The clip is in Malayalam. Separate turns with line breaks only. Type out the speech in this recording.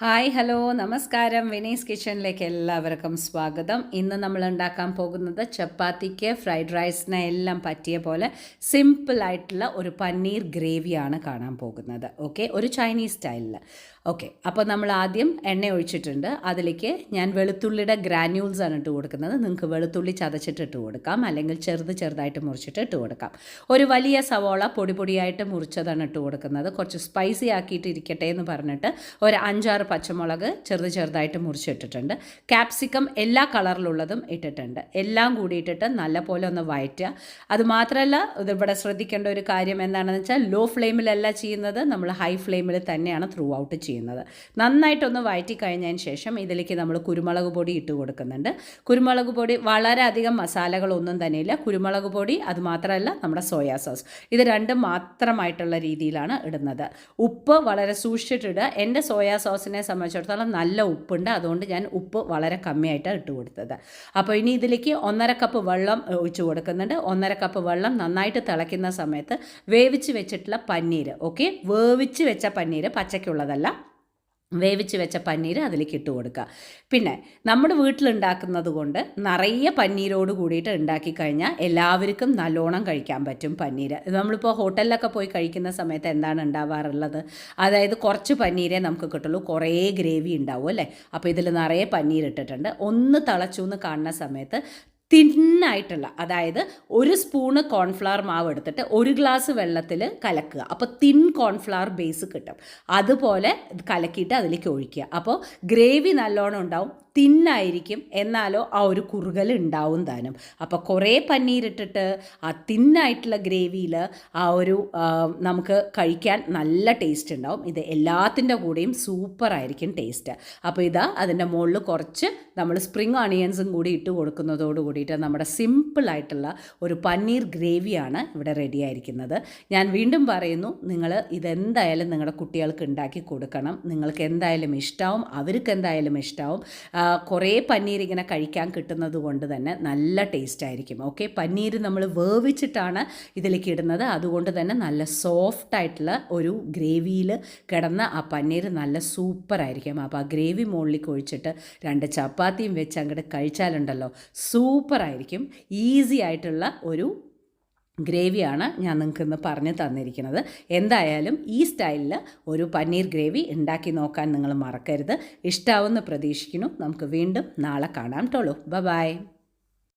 ഹായ് ഹലോ നമസ്കാരം വിനീസ് കിച്ചണിലേക്ക് എല്ലാവർക്കും സ്വാഗതം. ഇന്ന് നമ്മൾ ഉണ്ടാക്കാൻ പോകുന്നത് ചപ്പാത്തിക്ക് ഫ്രൈഡ് റൈസിനെ എല്ലാം പറ്റിയ പോലെ സിമ്പിളായിട്ടുള്ള ഒരു പനീർ ഗ്രേവിയാണ് കാണാൻ പോകുന്നത്. ഓക്കെ, ഒരു ചൈനീസ് സ്റ്റൈലിൽ. ഓക്കെ, അപ്പോൾ നമ്മൾ ആദ്യം എണ്ണ ഒഴിച്ചിട്ടുണ്ട്. അതിലേക്ക് ഞാൻ വെളുത്തുള്ളിയുടെ ഗ്രാന്യൂൾസ് ആണ് ഇട്ട് കൊടുക്കുന്നത്. നിങ്ങൾക്ക് വെളുത്തുള്ളി ചതച്ചിട്ട് ഇട്ട് കൊടുക്കാം, അല്ലെങ്കിൽ ചെറുതായിട്ട് മുറിച്ചിട്ട് ഇട്ട് കൊടുക്കാം. ഒരു വലിയ സവോള പൊടിയായിട്ട് മുറിച്ചതാണ് ഇട്ട് കൊടുക്കുന്നത്. കുറച്ച് സ്പൈസി ആക്കിയിട്ട് ഇരിക്കട്ടെ എന്ന് പറഞ്ഞിട്ട് ഒരു 5-6 പച്ചമുളക് ചെറുതായിട്ട് മുറിച്ചിട്ടിട്ടുണ്ട്. ക്യാപ്സിക്കം എല്ലാ കളറിലുള്ളതും ഇട്ടിട്ടുണ്ട്. എല്ലാം കൂടി ഇട്ടിട്ട് നല്ലപോലെ ഒന്ന് വഴറ്റുക. അതുമാത്രമല്ല, ഇതിവിടെ ശ്രദ്ധിക്കേണ്ട ഒരു കാര്യം എന്താണെന്ന് വെച്ചാൽ ലോ ഫ്ലെയിമിലല്ല ചെയ്യുന്നത്, നമ്മൾ ഹൈ ഫ്ലെയിമിൽ തന്നെയാണ് ത്രൂ ഔട്ട് ചെയ്യുന്നത്. നന്നായിട്ടൊന്ന് വഴറ്റി കഴിഞ്ഞതിന് ശേഷം ഇതിലേക്ക് നമ്മൾ കുരുമുളക് പൊടി ഇട്ട് കൊടുക്കുന്നുണ്ട്. കുരുമുളക് പൊടി വളരെ അധികം മസാലകളൊന്നും തന്നെയില്ല. കുരുമുളക് പൊടി, അതുമാത്രമല്ല നമ്മുടെ സോയാ സോസ്, ഇത് രണ്ടും മാത്രമായിട്ടുള്ള രീതിയിലാണ് ഇടുന്നത്. ഉപ്പ് വളരെ സൂക്ഷിച്ചിട്ടിടുക. എൻ്റെ സോയാ സോസിനെ സംബന്ധിച്ചിടത്തോളം നല്ല ഉപ്പുണ്ട്, അതുകൊണ്ട് ഞാൻ ഉപ്പ് വളരെ കമ്മിയായിട്ടാണ് ഇട്ട് കൊടുത്തത്. അപ്പോൾ ഇനി ഇതിലേക്ക് 1.5 കപ്പ് വെള്ളം ഒഴിച്ച് കൊടുക്കുന്നുണ്ട്. 1.5 കപ്പ് വെള്ളം നന്നായിട്ട് തിളയ്ക്കുന്ന സമയത്ത് വേവിച്ച് വെച്ചിട്ടുള്ള പനീർ, ഓക്കെ, വേവിച്ച് വെച്ച പനീർ, പച്ചയ്ക്കുള്ളതല്ല, വേവിച്ച് വെച്ച പനീർ അതിലേക്ക് ഇട്ട് കൊടുക്കുക. പിന്നെ നമ്മുടെ വീട്ടിലുണ്ടാക്കുന്നത് കൊണ്ട് നിറയെ പനീരോട് കൂടിയിട്ട് ഉണ്ടാക്കി കഴിഞ്ഞാൽ എല്ലാവർക്കും നല്ലോണം കഴിക്കാൻ പറ്റും പനീർ. നമ്മളിപ്പോൾ ഹോട്ടലിലൊക്കെ പോയി കഴിക്കുന്ന സമയത്ത് എന്താണ് ഉണ്ടാവാറുള്ളത്, അതായത് കുറച്ച് പനീരേ നമുക്ക് കിട്ടുള്ളൂ, കുറേ ഗ്രേവി ഉണ്ടാവും അല്ലേ. അപ്പോൾ ഇതിൽ നിറയെ പനീർ ഇട്ടിട്ടുണ്ട്. ഒന്ന് തിളച്ചു എന്ന് കാണുന്ന സമയത്ത് തിന്നായിട്ടുള്ള, അതായത് 1 സ്പൂണ് കോൺഫ്ലവർ മാവ് എടുത്തിട്ട് 1 ഗ്ലാസ് വെള്ളത്തിൽ കലക്കുക. അപ്പോൾ തിൻ കോൺഫ്ലവർ ബേസ് കിട്ടും. അതുപോലെ കലക്കിയിട്ട് അതിലേക്ക് ഒഴിക്കുക. അപ്പോൾ ഗ്രേവി നല്ലോണം ഉണ്ടാവും, തിന്നായിരിക്കും, എന്നാലോ ആ ഒരു കുറുകൽ ഉണ്ടാവും താനും. അപ്പോൾ കുറേ പനീരിട്ടിട്ട് ആ തിന്നായിട്ടുള്ള ഗ്രേവിയിൽ ആ ഒരു നമുക്ക് കഴിക്കാൻ നല്ല ടേസ്റ്റ് ഉണ്ടാവും. ഇത് എല്ലാത്തിൻ്റെ കൂടെയും സൂപ്പറായിരിക്കും ടേസ്റ്റ്. അപ്പോൾ ഇതാ അതിൻ്റെ മുകളിൽ കുറച്ച് നമ്മൾ സ്പ്രിംഗ് ഓണിയൻസും കൂടി ഇട്ട് കൊടുക്കുന്നതോട് കൂടിയിട്ട് നമ്മുടെ സിമ്പിളായിട്ടുള്ള ഒരു പനീർ ഗ്രേവിയാണ് ഇവിടെ റെഡി ആയിരിക്കുന്നത്. ഞാൻ വീണ്ടും പറയുന്നു, നിങ്ങൾ ഇതെന്തായാലും നിങ്ങളുടെ കുട്ടികൾക്ക് ഉണ്ടാക്കി കൊടുക്കണം. നിങ്ങൾക്ക് എന്തായാലും ഇഷ്ടമാവും, അവർക്ക് എന്തായാലും ഇഷ്ടമാവും. കുറേ പനീർ ഇങ്ങനെ കഴിക്കാൻ കിട്ടുന്നത് കൊണ്ട് തന്നെ നല്ല ടേസ്റ്റ് ആയിരിക്കും. ഓക്കെ, പനീർ നമ്മൾ വേവിച്ചിട്ടാണ് ഇതിലേക്ക് ഇടുന്നത്, അതുകൊണ്ട് തന്നെ നല്ല സോഫ്റ്റായിട്ടുള്ള ഒരു ഗ്രേവിയിൽ കിടന്ന ആ പനീർ നല്ല സൂപ്പറായിരിക്കും. അപ്പോൾ ആ ഗ്രേവി മുകളിലേക്ക് ഒഴിച്ചിട്ട് 2 ചപ്പാത്തിയും വെച്ച് അങ്ങോട്ട് കഴിച്ചാലുണ്ടല്ലോ സൂപ്പറായിരിക്കും. ഈസി ആയിട്ടുള്ള ഒരു ഗ്രേവിയാണ് ഞാൻ നിങ്ങൾക്ക് ഇന്ന് പറഞ്ഞു തന്നിരിക്കുന്നത്. എന്തായാലും ഈ സ്റ്റൈലിൽ ഒരു പനീർ ഗ്രേവി ഉണ്ടാക്കി നോക്കാൻ നിങ്ങൾ മറക്കരുത്. ഇഷ്ടാവുമെന്ന് പ്രതീക്ഷിക്കുന്നു. നമുക്ക് വീണ്ടും നാളെ കാണാം. ബൈ.